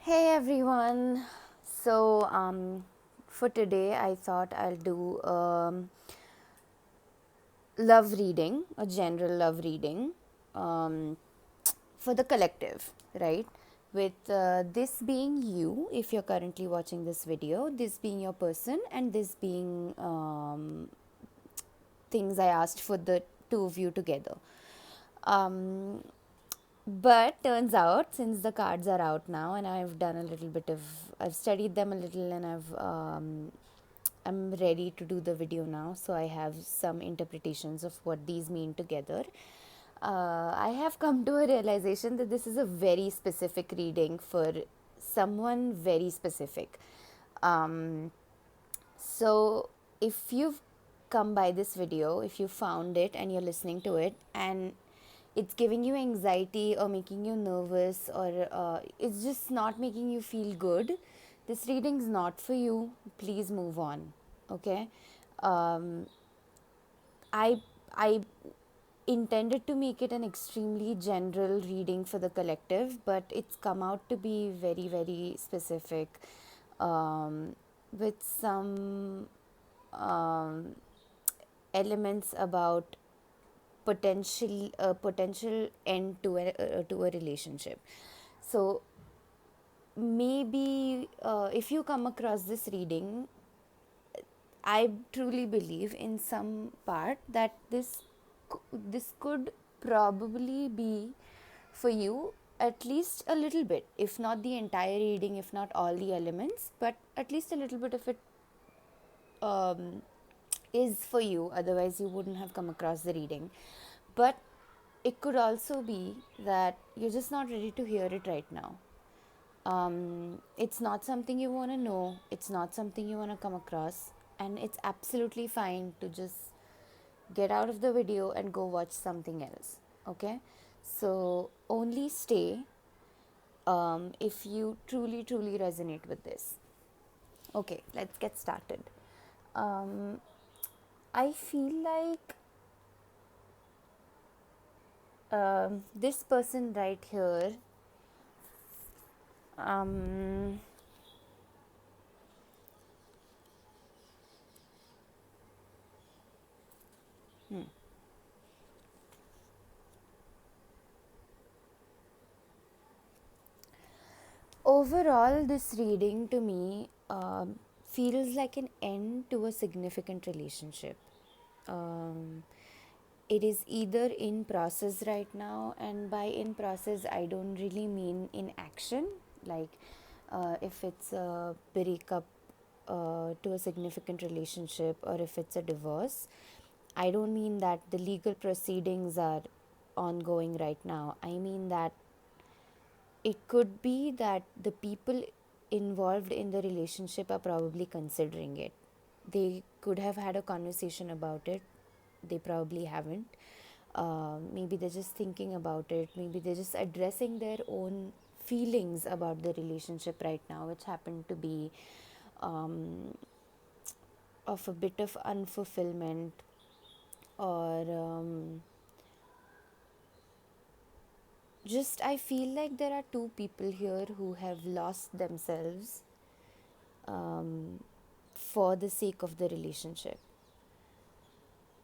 Hey everyone. So, for today, I thought I'll do love reading, a general love reading um, for the collective, right? With this being you, if you're currently watching this video, this being your person, and this being things I asked for the two of you together. Um, But turns out, since the cards are out now, and I've studied them a little, and I'm ready to do the video now. So I have some interpretations of what these mean together. I have come to a realization that this is a very specific reading for someone very specific. Um, so if you've come by this video, if you found it and you're listening to it, and it's giving you anxiety or making you nervous, or it's just not making you feel good, this reading's not for you. Please move on. Okay. um, I intended to make it an extremely general reading for the collective, but it's come out to be very, very specific, with some um, elements about potential end to a relationship. So maybe if you come across this reading, I truly believe in some part that this could probably be for you, at least a little bit, if not the entire reading, if not all the elements, but at least a little bit of it um, is for you. Otherwise, you wouldn't have come across the reading. But it could also be that you're just not ready to hear it right now. It's not something you want to know, it's not something you want to come across, and it's absolutely fine to just get out of the video and go watch something else. Okay? So, only stay if you truly, truly resonate with this. Okay, let's get started. Um, I feel like this person right here, um, overall, this reading to me feels like an end to a significant relationship. Um, it is either in process right now, and by in process, I don't really mean in action, like if it's a breakup to a significant relationship, or if it's a divorce. I don't mean that the legal proceedings are ongoing right now. I mean that it could be that the people involved in the relationship are probably considering it. They could have had a conversation about it. They probably haven't. Maybe they're just thinking about it. Maybe they're just addressing their own feelings about the relationship right now, which happen to be um, of a bit of unfulfillment, or just I feel like there are two people here who have lost themselves um, for the sake of the relationship,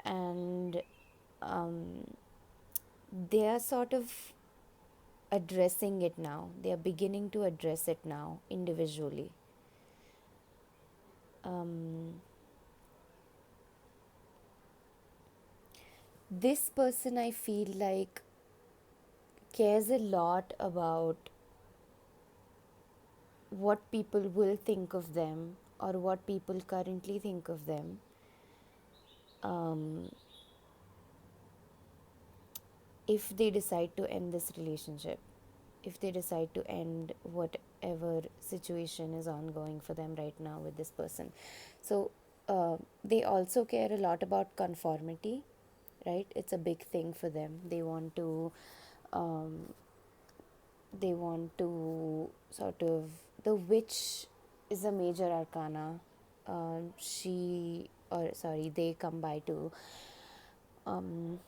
and um, they are sort of addressing it now. They are beginning to address it now individually. This person, I feel like, cares a lot about what people will think of them, or what people currently think of them. Um, if they decide to end this relationship, if they decide to end whatever situation is ongoing for them right now with this person. So they also care a lot about conformity, right? It's a big thing for them. Um, they want to sort of, the witch is a major arcana. They come by to um,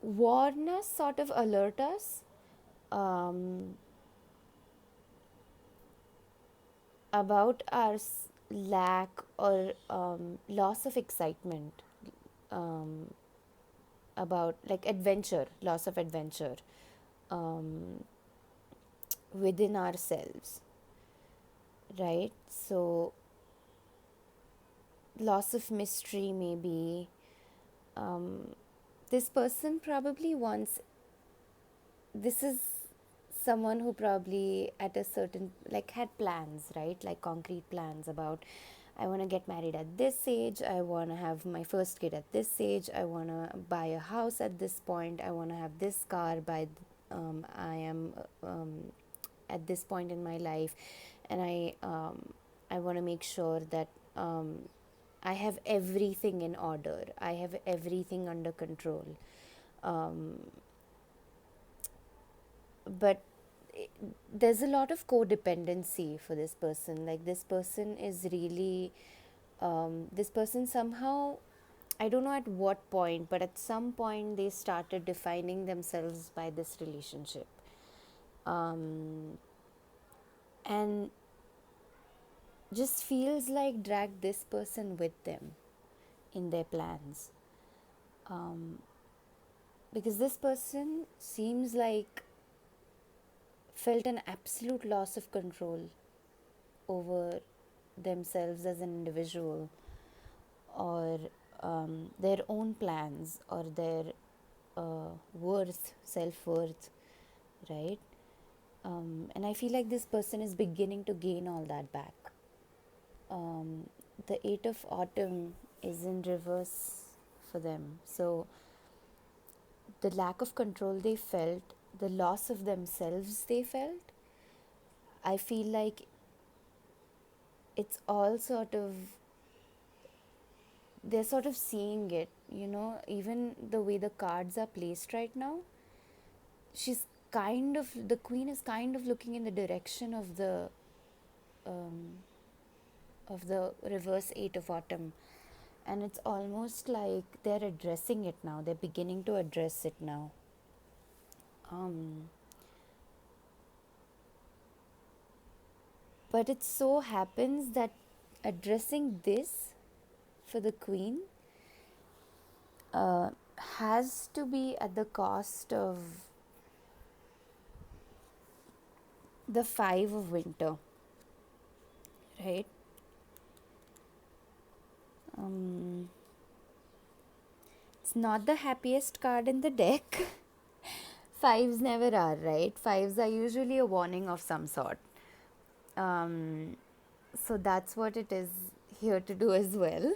warn us, sort of alert us, um, about our lack or loss of excitement, um, about like adventure, loss of adventure um, within ourselves, right? So, loss of mystery, maybe. Um, this person probably wants, this is someone who probably at a certain, like, had plans, right? Like concrete plans about, I want to get married at this age, I want to have my first kid at this age, I want to buy a house at this point, I want to have this car by I am at this point in my life, and I want to make sure that I have everything in order, I have everything under control. um, but there's a lot of codependency for this person. Like, this person is really this person somehow, I don't know at what point, but at some point they started defining themselves by this relationship, and just feels like drag this person with them in their plans, because this person seems like felt an absolute loss of control over themselves as an individual, or their own plans, or their worth, self worth, right? And I feel like this person is beginning to gain all that back. The Eight of Autumn is in reverse for them. So, the lack of control they felt, the loss of themselves they felt, I feel like it's all sort of, they're sort of seeing it, even the way the cards are placed right now. She's kind of, the queen is kind of looking in the direction um, of the reverse Eight of Autumn, and it's almost like they're addressing it now, they're beginning to address it now. um, but it so happens that addressing this for the queen uh, has to be at the cost of the Five of Winter, right? um, it's not the happiest card in the deck. Fives never are, right? Fives are usually a warning of some sort. um, so that's what it is here to do as well.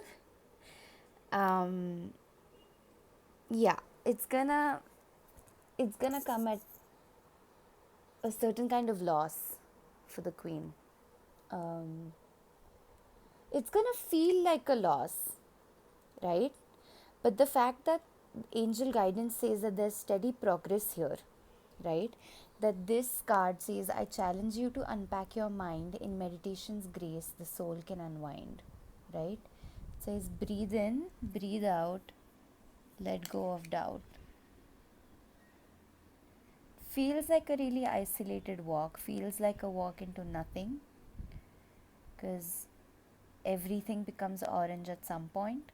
um, yeah, it's gonna come at a certain kind of loss for the queen. um, it's gonna feel like a loss, right? But the fact that angel guidance says that there's steady progress here, right? That this card says, I challenge you to unpack your mind. In meditation's grace, the soul can unwind, right? It says, breathe in, breathe out, let go of doubt. Feels like a really isolated walk, feels like a walk into nothing, because everything becomes orange at some point.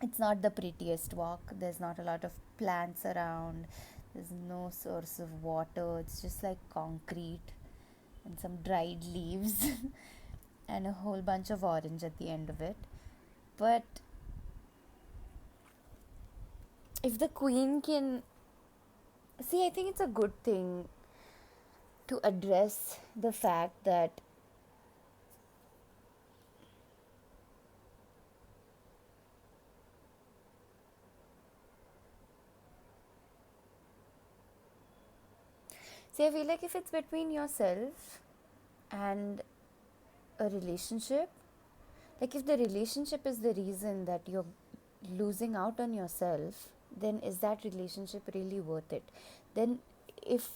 It's not the prettiest walk, there's not a lot of plants around, there's no source of water, it's just like concrete and some dried leaves and a whole bunch of orange at the end of it. But if the queen can see, I think it's a good thing to address the fact that see, I feel like if it's between yourself and a relationship, like if the relationship is the reason that you're losing out on yourself, then is that relationship really worth it? Then if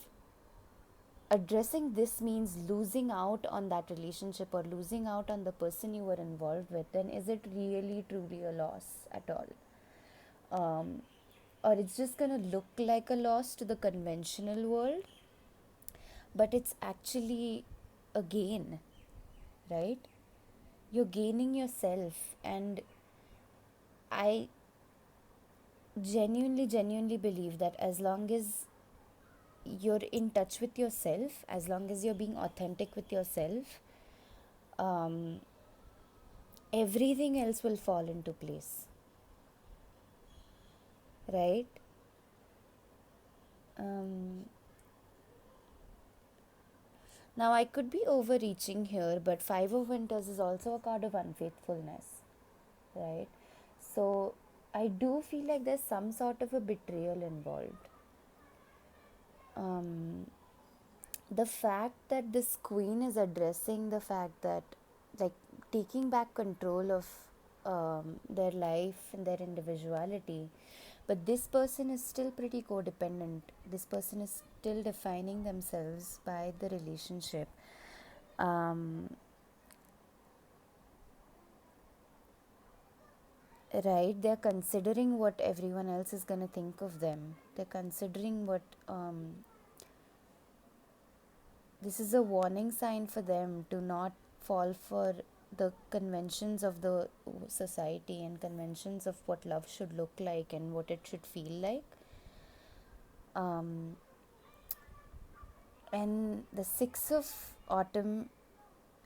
addressing this means losing out on that relationship or losing out on the person you were involved with, then is it really truly a loss at all? Or it's just going to look like a loss to the conventional world, but it's actually a gain, right? You're gaining yourself. And I genuinely believe that as long as you're in touch with yourself, as long as you're being authentic with yourself, um, everything else will fall into place, right? Um, Now, I could be overreaching here, but Five of Winters is also a card of unfaithfulness, right? So, I do feel like there's some sort of a betrayal involved. Um, the fact that this queen is addressing the fact that, like, taking back control of their life and their individuality, but this person is still pretty codependent. This person is still defining themselves by the relationship. Um, right, they're considering what everyone else is going to think of them. They're considering what this is a warning sign for them to not fall for the conventions of the society and conventions of what love should look like and what it should feel like. um, and the Six of Autumn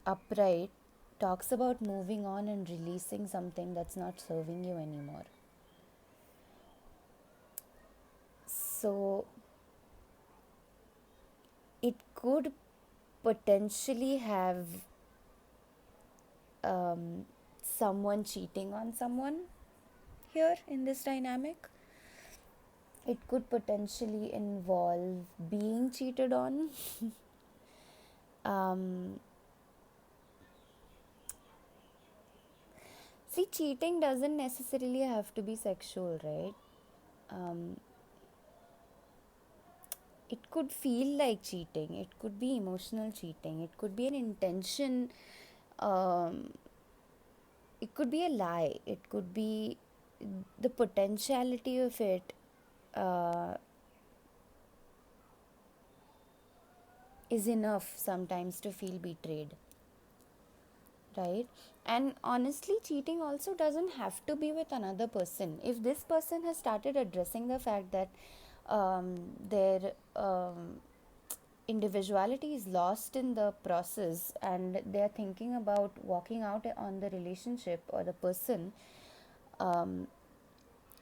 upright talks about moving on and releasing something that's not serving you anymore. So it could potentially have someone cheating on someone here in this dynamic. It could potentially involve being cheated on. um, See, cheating doesn't necessarily have to be sexual, right? Um, it could feel like cheating, it could be emotional cheating, it could be an intention, um, it could be a lie, it could be the potentiality of it. Uh, is enough sometimes to feel betrayed, right? And honestly, cheating also doesn't have to be with another person. If this person has started addressing the fact that their individuality is lost in the process and they're thinking about walking out on the relationship or the person, um,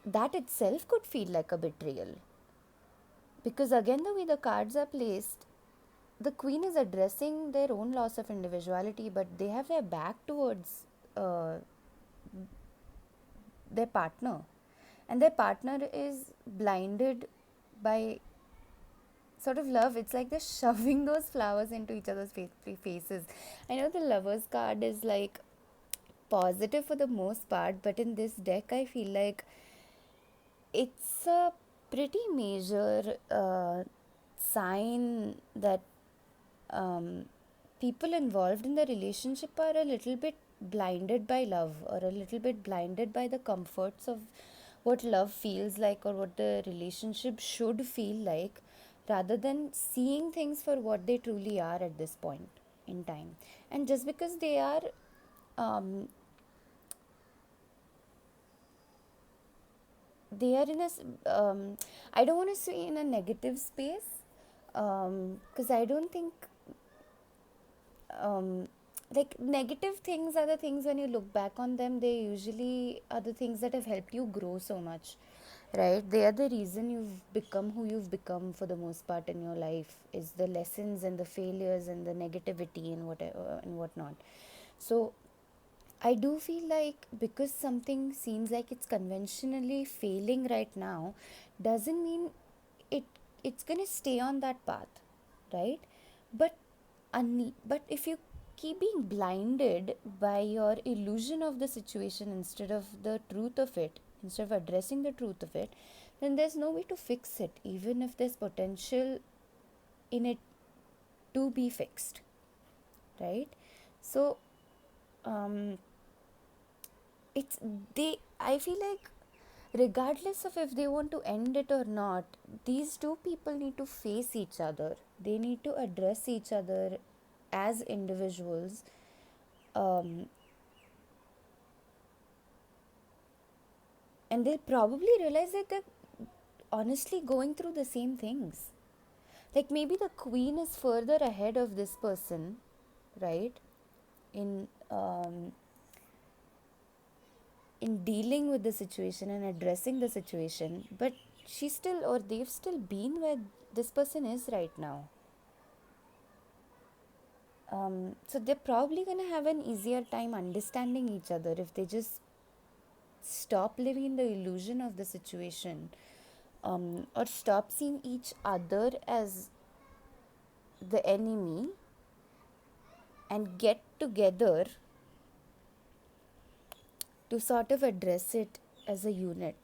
that itself could feel like a betrayal. Because again, the way the cards are placed, the queen is addressing their own loss of individuality, but they have their back towards uh, their partner, and their partner is blinded by sort of love. It's like they're shoving those flowers into each other's faces. I know the lovers card is like positive for the most part, but in this deck I feel like it's a pretty major sign that um, people involved in the relationship are a little bit blinded by love, or a little bit blinded by the comforts of what love feels like or what the relationship should feel like, rather than seeing things for what they truly are at this point in time. And just because um, they are in a I don't want to say in a negative space, because I don't think um, like negative things are the things when you look back on them, they usually are the things that have helped you grow so much, right? They are the reason you've become who you've become for the most part in your life, is the lessons and the failures and the negativity and whatever and whatnot. So I do feel like because something seems like it's conventionally failing right now, doesn't mean it it's gonna stay on that path, right? But but if you keep being blinded by your illusion of the situation instead of the truth of it, instead of addressing the truth of it, then there's no way to fix it, even if there's potential in it to be fixed, right? So um, it's they. I feel like regardless of if they want to end it or not, these two people need to face each other. They need to address each other as individuals, um, and they'll probably realize that they're honestly going through the same things. Like maybe the queen is further ahead of this person, right, in in dealing with the situation and addressing the situation, but she still, or they've still been where this person is right now. So they're probably going to have an easier time understanding each other if they just stop living in the illusion of the situation, or stop seeing each other as the enemy and get together to sort of address it as a unit.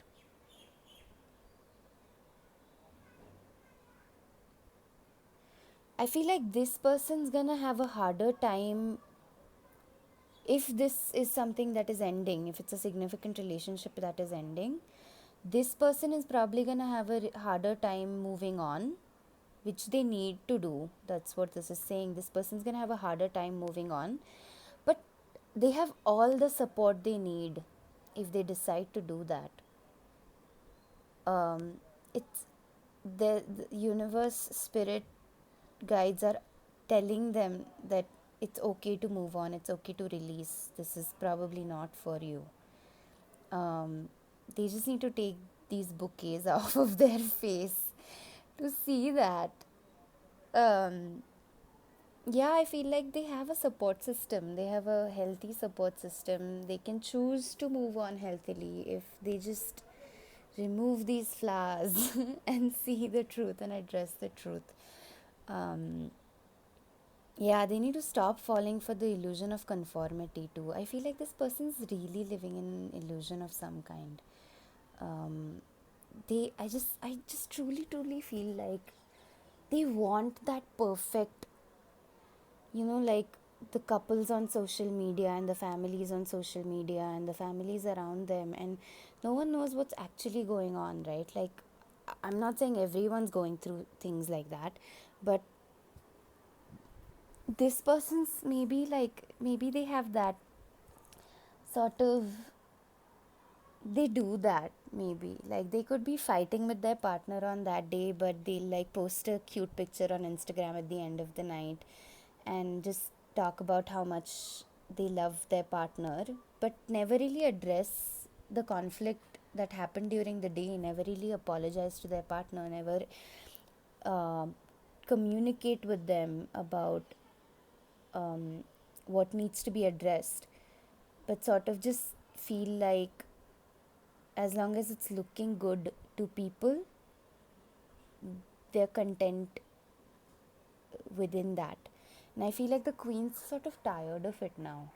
I feel like this person's gonna have a harder time if this is something that is ending, if it's a significant relationship that is ending. This person is probably gonna have a harder time moving on, which they need to do. That's what this is saying. This person's gonna have a harder time moving on, but they have all the support they need if they decide to do that. It's the universe, spirit guides are telling them that it's okay to move on, it's okay to release. This is probably not for you. They just need to take these bouquets off of their face to see that. Um, yeah, I feel like they have a support system. They have a healthy support system. They can choose to move on healthily if they just remove these flowers and see the truth and address the truth. Um, yeah, they need to stop falling for the illusion of conformity too. I feel like this person's really living in an illusion of some kind. Um, I just truly feel like they want that perfect, like the couples on social media and the families on social media and the families around them, and no one knows what's actually going on, right? Like, I'm not saying everyone's going through things like that, but this person's maybe they have that sort of, they do that. Maybe like they could be fighting with their partner on that day, but they'll like post a cute picture on Instagram at the end of the night and just talk about how much they love their partner, but never really address the conflict that happened during the day, never really apologize to their partner, never uh, communicate with them about what needs to be addressed, but sort of just feel like as long as it's looking good to people, they're content within that. And I feel like the queen's sort of tired of it now.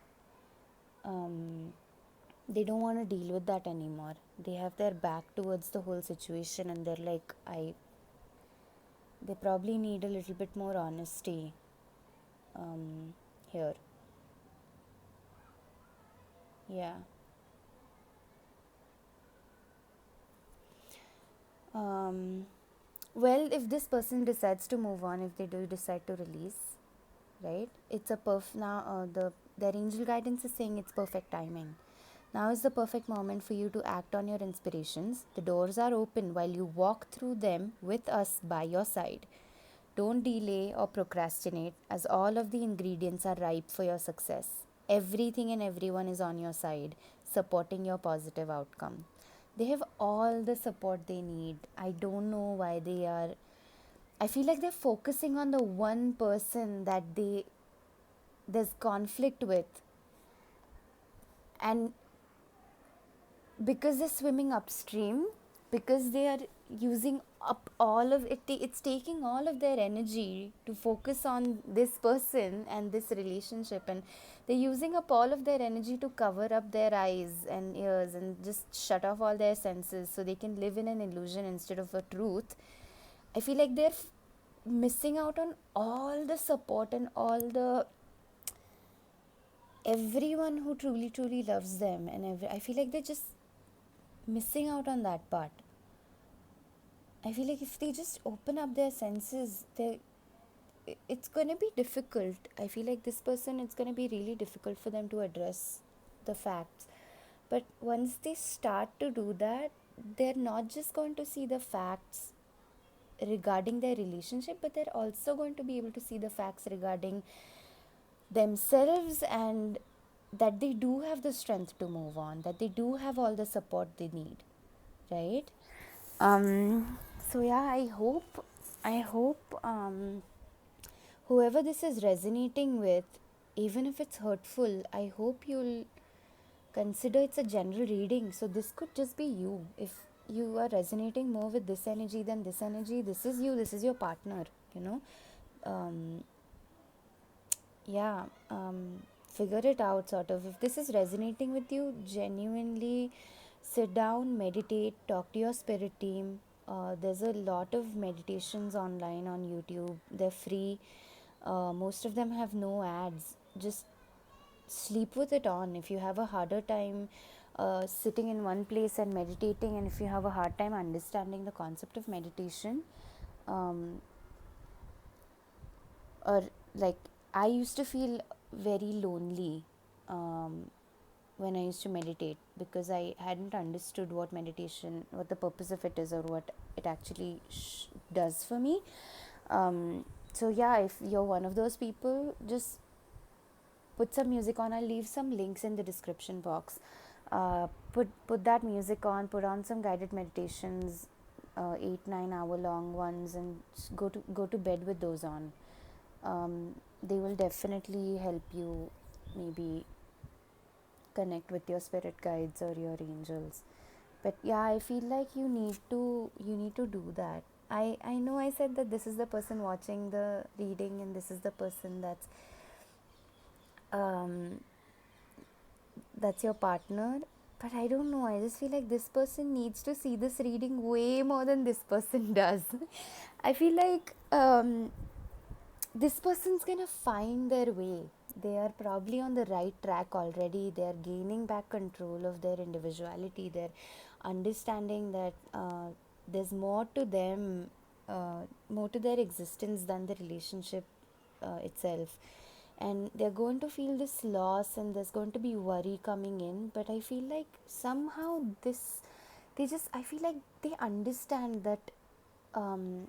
They don't want to deal with that anymore. They have their back towards the whole situation, and they're like, they probably need a little bit more honesty here. Yeah. Um, well, if this person decides to move on, if they do decide to release, right? It's a now their angel guidance is saying it's perfect timing. Now is the perfect moment for you to act on your inspirations. The doors are open while you walk through them with us by your side. Don't delay or procrastinate, as all of the ingredients are ripe for your success. Everything and everyone is on your side, supporting your positive outcome. They have all the support they need. I don't know why they are. I feel like they're focusing on the one person that there's conflict with, and because they're swimming upstream, because they are using up all of it, it's taking all of their energy to focus on this person and this relationship, and they're using up all of their energy to cover up their eyes and ears and just shut off all their senses so they can live in an illusion instead of a truth. I feel like they're missing out on all the support and all the everyone who truly loves them, and I feel like they're just missing out on that part. I feel like if they just open up their senses, it's going to be difficult. I feel like this person, it's going to be really difficult for them to address the facts. But once they start to do that, they're not just going to see the facts regarding their relationship, but they're also going to be able to see the facts regarding themselves, and that they do have the strength to move on, that they do have all the support they need, right? So yeah, I hope whoever this is resonating with, even if it's hurtful, I hope you'll consider it's a general reading. So this could just be you. If you are resonating more with this energy than this energy, this is you, this is your partner, you know. um, yeah, figure it out, sort of. If this is resonating with you, genuinely sit down, meditate, talk to your spirit team. There's a lot of meditations online on YouTube, they're free. Most of them have no ads. Just sleep with it on. If you have a harder time sitting in one place and meditating, and if you have a hard time understanding the concept of meditation, um, or like, I used to feel very lonely um, when I used to meditate, because I hadn't understood what meditation, what the purpose of it is, or what it actually does for me. So yeah, if you're one of those people, just put some music on. I'll leave some links in the description box. Put that music on. Put on some guided meditations, 8-9 hour long ones, and go to bed with those on. They will definitely help you, maybe connect with your spirit guides or your angels. But yeah, I feel like you need to do that. I know I said that this is the person watching the reading, and this is the person um, that's your partner, but I don't know, I just feel like this person needs to see this reading way more than this person does. I feel like this person's gonna find their way. They are probably on the right track already. They are gaining back control of their individuality. They're understanding that there's more to them, more to their existence than the relationship itself. And they're going to feel this loss, and there's going to be worry coming in. But I feel like somehow I feel like they understand that um,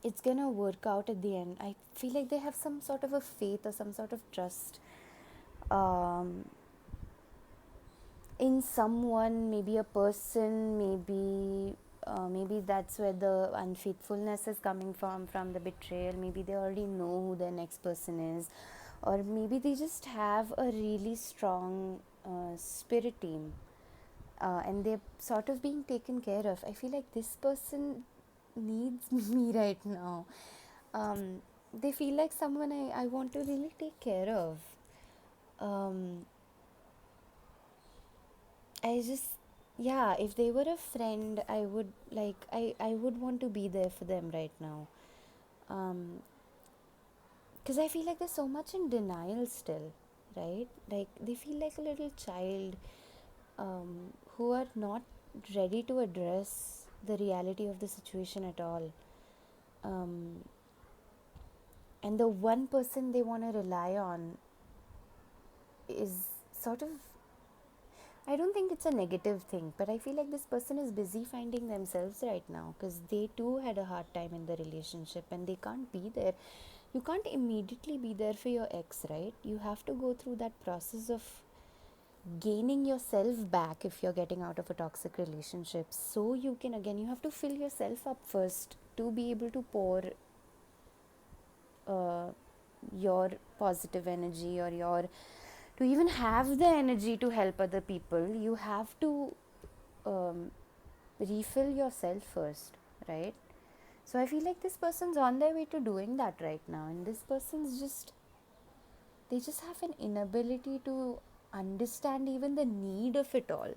it's gonna work out at the end. I feel like they have some sort of a faith or some sort of trust um, in someone, maybe a person, maybe that's where the unfaithfulness is coming from the betrayal. Maybe they already know who their next person is, or maybe they just have a really strong spirit team, and they're sort of being taken care of. I feel like this person needs me right now. They feel like someone I want to really take care of. Um, I just, yeah, if they were a friend, I would want to be there for them right now. Because I feel like they're so much in denial still, right? Like they feel like a little child, who are not ready to address the reality of the situation at all. Um, and the one person they want to rely on is sort of, I don't think it's a negative thing, but I feel like this person is busy finding themselves right now, because they too had a hard time in the relationship and they can't be there. You can't immediately be there for your ex, right? You have to go through that process of gaining yourself back if you're getting out of a toxic relationship. So you can, again, you have to fill yourself up first to be able to pour uh, your positive energy, or your, to even have the energy to help other people. You have to um, refill yourself first, right? So I feel like this person's on their way to doing that right now, and this person's just, they just have an inability to understand even the need of it all.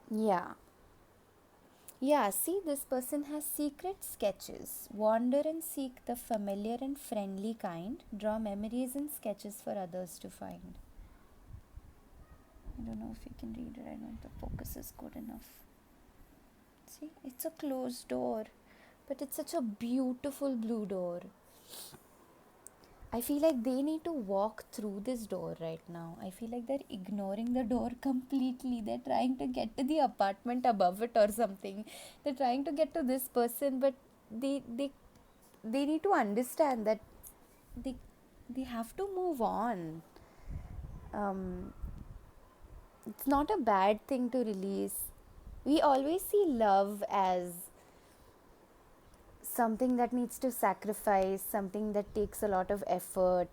Yeah. Yeah, see, this person has secret sketches. Wander and seek the familiar and friendly kind. Draw memories and sketches for others to find. I don't know if you can read it. I don't know if the focus is good enough. See, it's a closed door. but it's such a beautiful blue door. I feel like they need to walk through this door right now. I feel like they're ignoring the door completely. They're trying to get to the apartment above it or something. They're trying to get to this person, but they they they need to understand that they they have to move on. Um, it's not a bad thing to release. We always see love as something that needs to sacrifice, something that takes a lot of effort,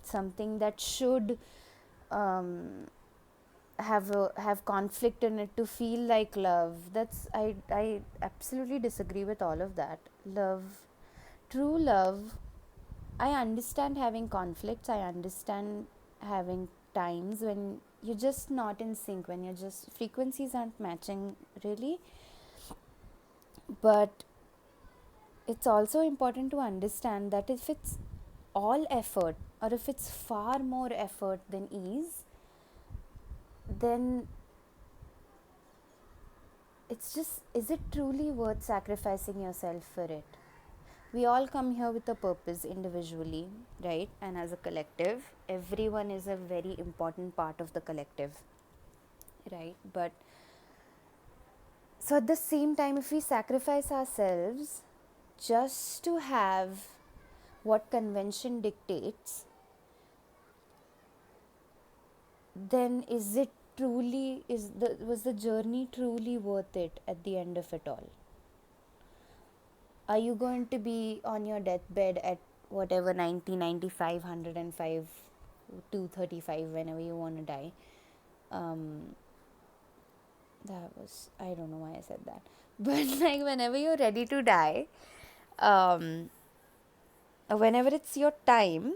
something that should um, have conflict in it to feel like love. I absolutely disagree with all of that. Love, true love. I understand having conflicts. I understand having times when you're just not in sync, when you're just frequencies aren't matching really. But it's also important to understand that if it's all effort or if it's far more effort than ease, then it's just, is it truly worth sacrificing yourself for it? We all come here with a purpose individually, right? And as a collective, everyone is a very important part of the collective, right? But so at the same time, if we sacrifice ourselves just to have what convention dictates, then is it truly, was the journey truly worth it at the end of it all? Are you going to be on your deathbed at whatever 90, 95, 105, 235, whenever you want to die? That was, I don't know why I said that. But like whenever you're ready to die, um, whenever it's your time,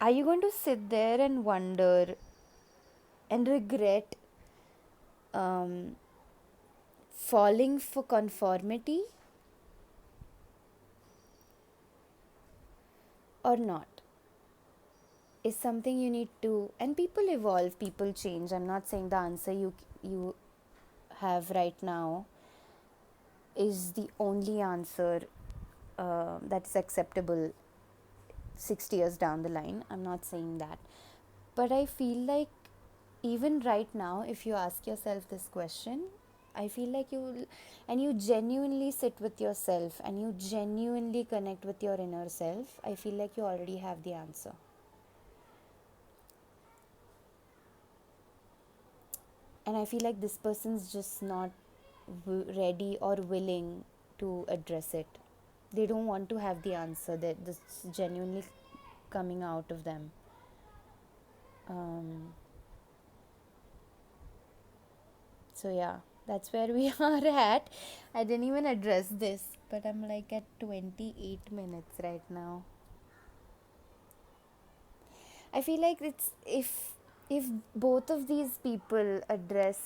are you going to sit there and wonder and regret um, falling for conformity or not? Is something you need to, and people evolve, people change. I'm not saying the answer you have right now is the only answer that's acceptable 60 years down the line. I'm not saying that. But I feel like even right now, if you ask yourself this question, I feel like you will, and you genuinely sit with yourself and you genuinely connect with your inner self, I feel like you already have the answer. And I feel like this person's just not ready or willing to address it. They don't want to have the answer that this is genuinely coming out of them. Um, so yeah, that's where we are at. I didn't even address this, but I'm like at 28 minutes right now. I feel like it's, if both of these people address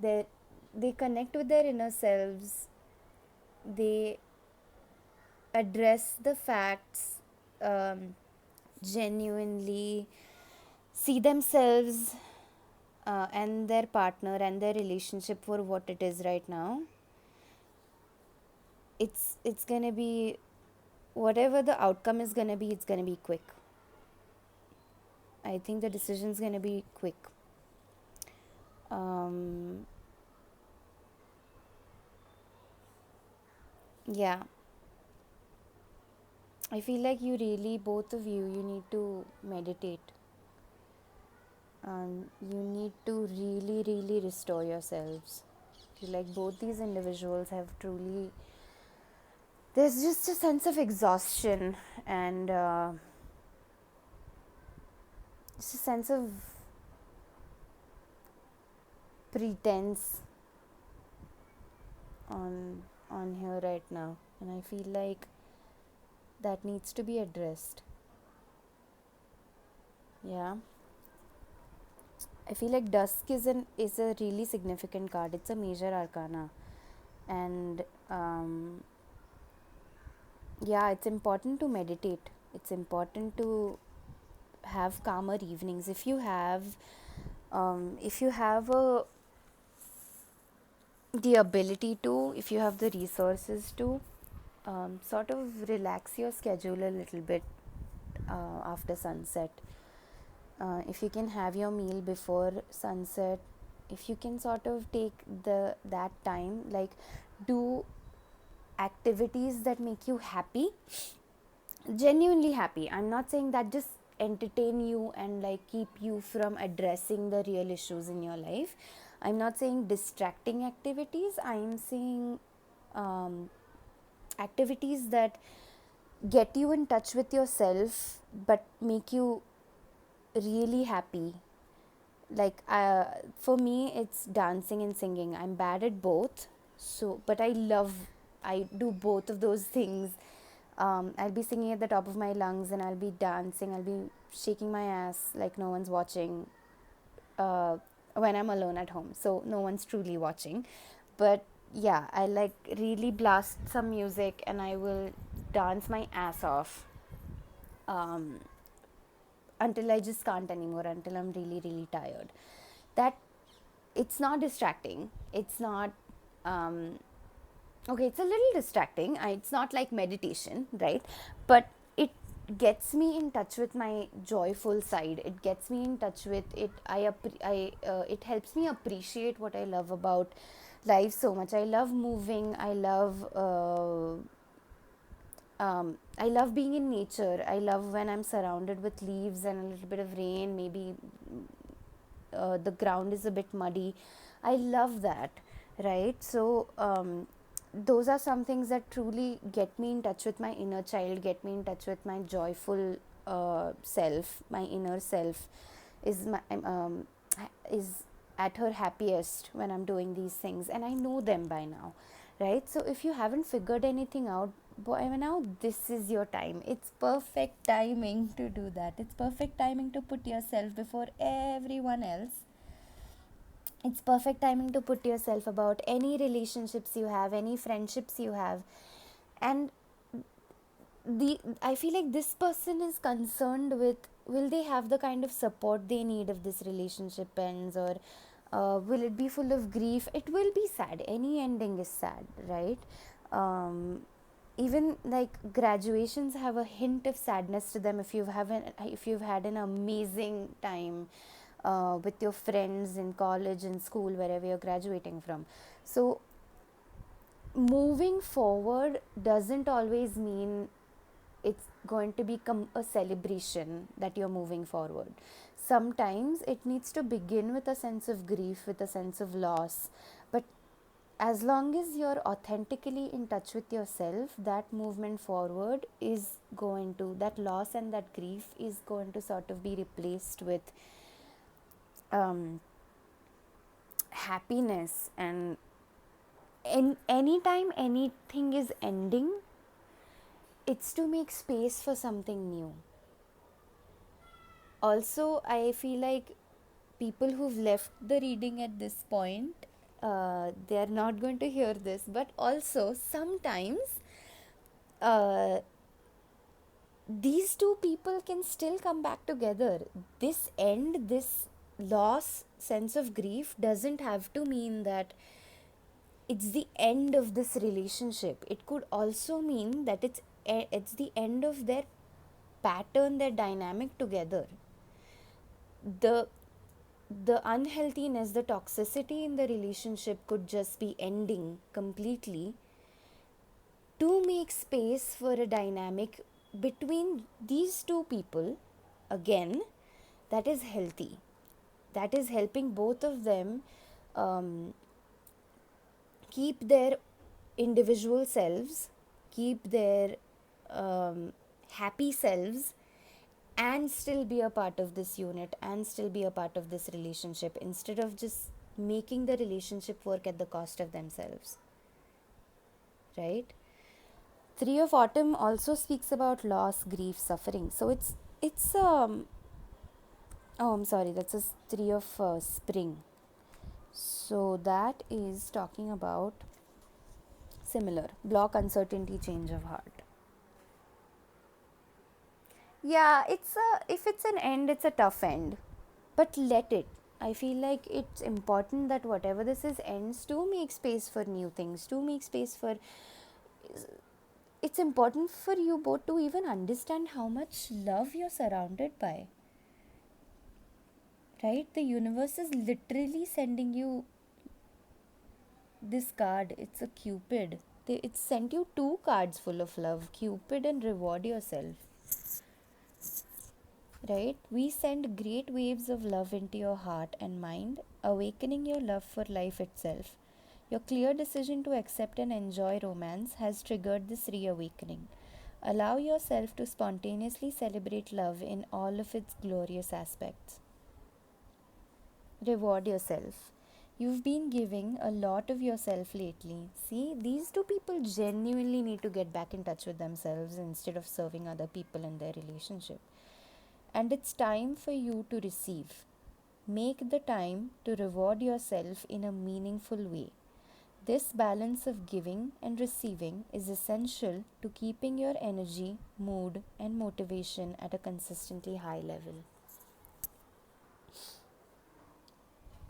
their, they connect with their inner selves, they address the facts, genuinely see themselves and their partner and their relationship for what it is right now, it's gonna be, whatever the outcome is gonna be, it's gonna be quick. I think the decision's gonna be quick. um, yeah, I feel like you really, both of you need to meditate. You need to really, really restore yourselves. I feel like both these individuals have truly, there's just a sense of exhaustion and just a sense of pretense on here right now, and I feel like that needs to be addressed. Yeah, I feel like dusk is a really significant card. It's a major arcana, and yeah, it's important to meditate. It's important to have calmer evenings. If you have a the ability to, if you have the resources to, sort of relax your schedule a little bit after sunset. If you can have your meal before sunset, if you can sort of take that time, like do activities that make you happy, genuinely happy. I'm not saying that just entertain you and like keep you from addressing the real issues in your life. I'm not saying distracting activities. I'm saying um, activities that get you in touch with yourself but make you really happy. Like for me it's dancing and singing. I'm bad at both, so but I do both of those things. I'll be singing at the top of my lungs and I'll be dancing, I'll be shaking my ass like no one's watching, uh, when I'm alone at home, so no one's truly watching. But yeah, I like really blast some music and I will dance my ass off, um, until I just can't anymore, until I'm really, really tired. That it's not distracting. It's not, okay, it's a little distracting. It's not like meditation, right? But it gets me in touch with my joyful side. It gets me in touch with it. It helps me appreciate what I love about life so much. I love moving. I love being in nature. I love when I'm surrounded with leaves and a little bit of rain. Maybe the ground is a bit muddy. I love that, right? So those are some things that truly get me in touch with my inner child, get me in touch with my joyful self. My inner self is is at her happiest when I'm doing these things, and I know them by now, right? So if you haven't figured anything out, boy, now this is your time. It's perfect timing to do that. It's perfect timing to put yourself before everyone else. It's perfect timing to put yourself about any relationships you have, any friendships you have. And I feel like this person is concerned with, will they have the kind of support they need if this relationship ends, or will it be full of grief? It will be sad. Any ending is sad, right? um, Even like graduations have a hint of sadness to them. If you've had an amazing time with your friends in college and school, wherever you're graduating from. So moving forward doesn't always mean it's going to become a celebration that you're moving forward. Sometimes it needs to begin with a sense of grief, with a sense of loss. But as long as you're authentically in touch with yourself, that movement forward is going to, that loss and that grief is going to sort of be replaced with um, happiness. And anytime anything is ending, it's to make space for something new. Also, I feel like people who've left the reading at this point, they're not going to hear this, but also sometimes uh, these two people can still come back together. This loss, sense of grief doesn't have to mean that it's the end of this relationship. It could also mean that it's the end of their pattern, their dynamic together. The the unhealthiness, the toxicity in the relationship could just be ending completely to make space for a dynamic between these two people again that is healthy, that is helping both of them um, keep their individual selves, keep their happy selves, and still be a part of this unit and still be a part of this relationship, instead of just making the relationship work at the cost of themselves, right? Three of Autumn also speaks about loss, grief, suffering. So it's oh, I'm sorry, that's a Three of Spring. So that is talking about similar block, uncertainty, change of heart. Yeah, if it's an end, it's a tough end, but let it. I feel like it's important that whatever this is ends to make space for new things, to make space for. It's important for you both to even understand how much love you're surrounded by. Right? The universe is literally sending you this card. It's a Cupid. It sent you two cards full of love, Cupid and Reward Yourself. Right? We send great waves of love into your heart and mind, awakening your love for life itself. Your clear decision to accept and enjoy romance has triggered this reawakening. Allow yourself to spontaneously celebrate love in all of its glorious aspects. Reward yourself. You've been giving a lot of yourself lately. See, these two people genuinely need to get back in touch with themselves instead of serving other people in their relationship. And it's time for you to receive. Make the time to reward yourself in a meaningful way. This balance of giving and receiving is essential to keeping your energy, mood, and motivation at a consistently high level.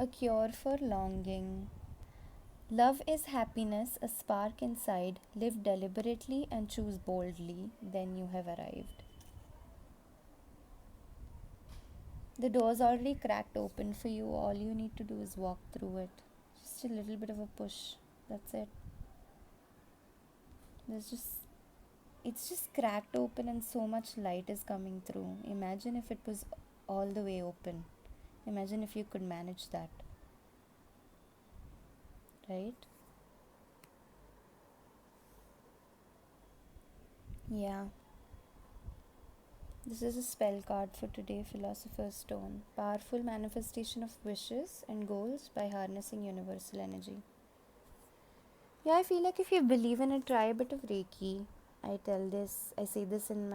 A cure for longing. Love is happiness, a spark inside. Live deliberately and choose boldly. Then you have arrived. The door's already cracked open for you. All you need to do is walk through it. Just a little bit of a push. That's it. It's just cracked open and so much light is coming through. Imagine if it was all the way open. Imagine if you could manage that. Right? Yeah. This is a spell card for today, Philosopher's Stone. Powerful manifestation of wishes and goals by harnessing universal energy. Yeah, I feel like if you believe in it, try a bit of Reiki. I say this in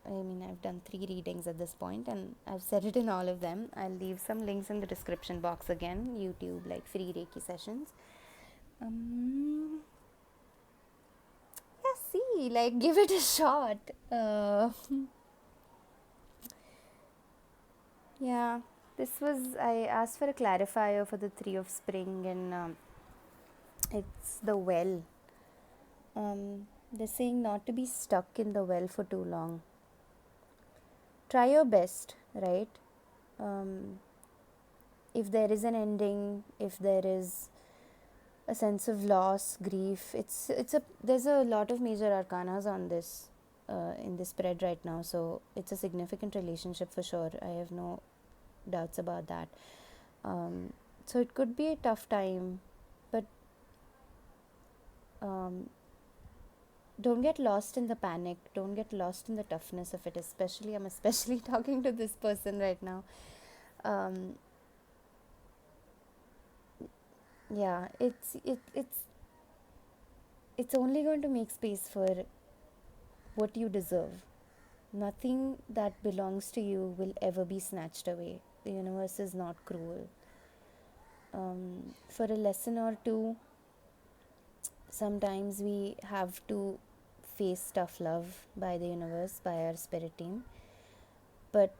I've done 3 readings at this point and I've said it in all of them. I'll leave some links in the description box again, YouTube, like free Reiki sessions. Yeah, see, like give it a shot. Yeah, I asked for a clarifier for the 3 of spring and it's the well. They're saying not to be stuck in the well for too long. Try your best, right? If there is an ending, if there is a sense of loss, grief, there's a lot of major arcanas on this in this spread right now, so it's a significant relationship for sure. I have no doubts about that. So it could be a tough time, but don't get lost in the panic. Don't get lost in the toughness of it. I'm especially talking to this person right now. Yeah, it's only going to make space for what you deserve. Nothing that belongs to you will ever be snatched away. The universe is not cruel. For a lesson or two, sometimes we have to face tough love by the universe, by our spirit team. But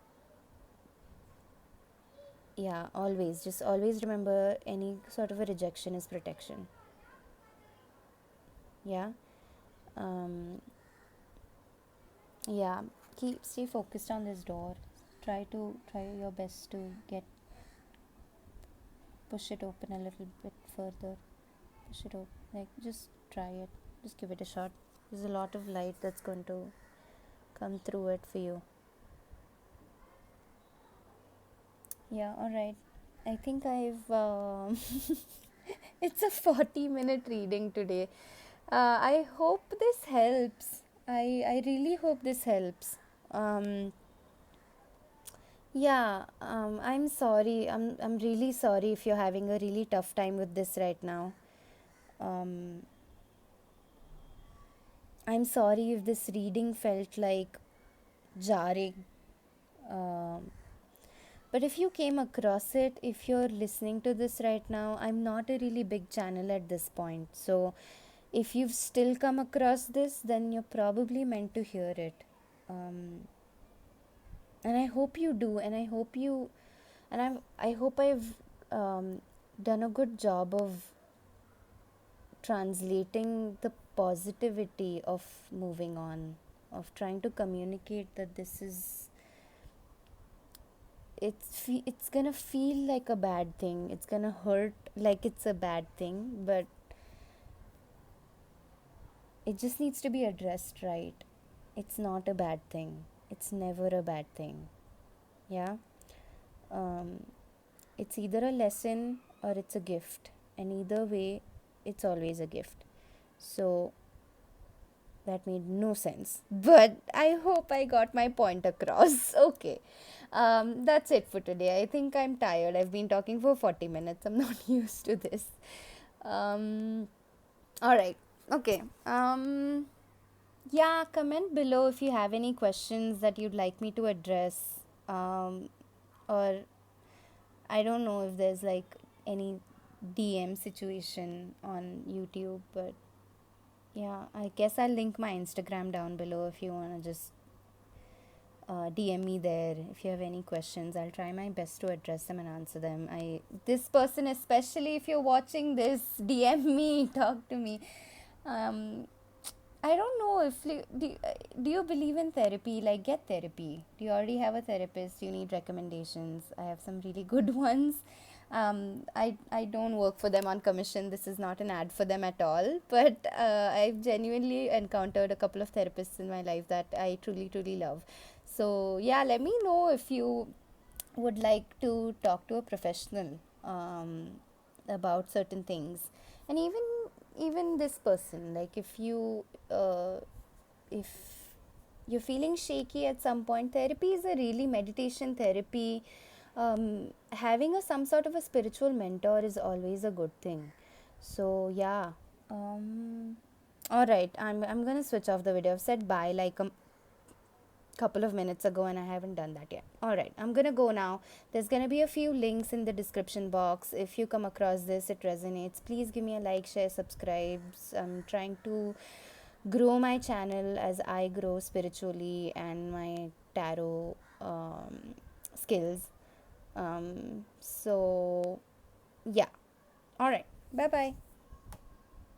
yeah, always remember any sort of a rejection is protection. Yeah. Yeah, stay focused on this door. Try your best to push it open a little bit further. Push it open, like just try it. Just give it a shot. There's a lot of light that's going to come through it for you. Yeah, all right. I think I've it's a 40-minute reading today. I hope this helps. I really hope this helps. Yeah, I'm sorry. I'm really sorry if you're having a really tough time with this right now. I'm sorry if this reading felt like jarring. Um, but if you came across it, if you're listening to this right now, I'm not a really big channel at this point. So if you've still come across this, then you're probably meant to hear it. And I hope you do. And and I hope I've done a good job of translating the positivity of moving on, of trying to communicate that this is, it's gonna feel like a bad thing, it's gonna hurt like it's a bad thing, but it just needs to be addressed right. It's not a bad thing, it's never a bad thing. Yeah. um, it's either a lesson or it's a gift, and either way it's always a gift. So that made no sense, but I hope I got my point across. Okay. That's it for today. I think I'm tired. I've been talking for 40 minutes. I'm not used to this. um all right. Okay. Yeah, comment below if you have any questions that you'd like me to address. Or I don't know if there's like any DM situation on YouTube, but yeah, I guess I'll link my Instagram down below if you want to just DM me there if you have any questions. I'll try my best to address them and answer them. This person, especially if you're watching this, DM me, talk to me. Um, I don't know if do you believe in therapy? Like, get therapy. Do you already have a therapist? Do you need recommendations? I have some really good ones. I don't work for them on commission. This is not an ad for them at all. But I've genuinely encountered a couple of therapists in my life that I truly, truly love. So yeah, let me know if you would like to talk to a professional about certain things. And even this person, like if you're feeling shaky at some point, therapy is a really meditation therapy. Having some sort of a spiritual mentor is always a good thing. So yeah. All right, I'm gonna switch off the video. I've said bye like a couple of minutes ago and I haven't done that yet. All right, I'm gonna go now. There's gonna be a few links in the description box. If you come across this, it resonates, please give me a like, share, subscribe. I'm trying to grow my channel as I grow spiritually and my tarot skills. So yeah. All right, bye bye.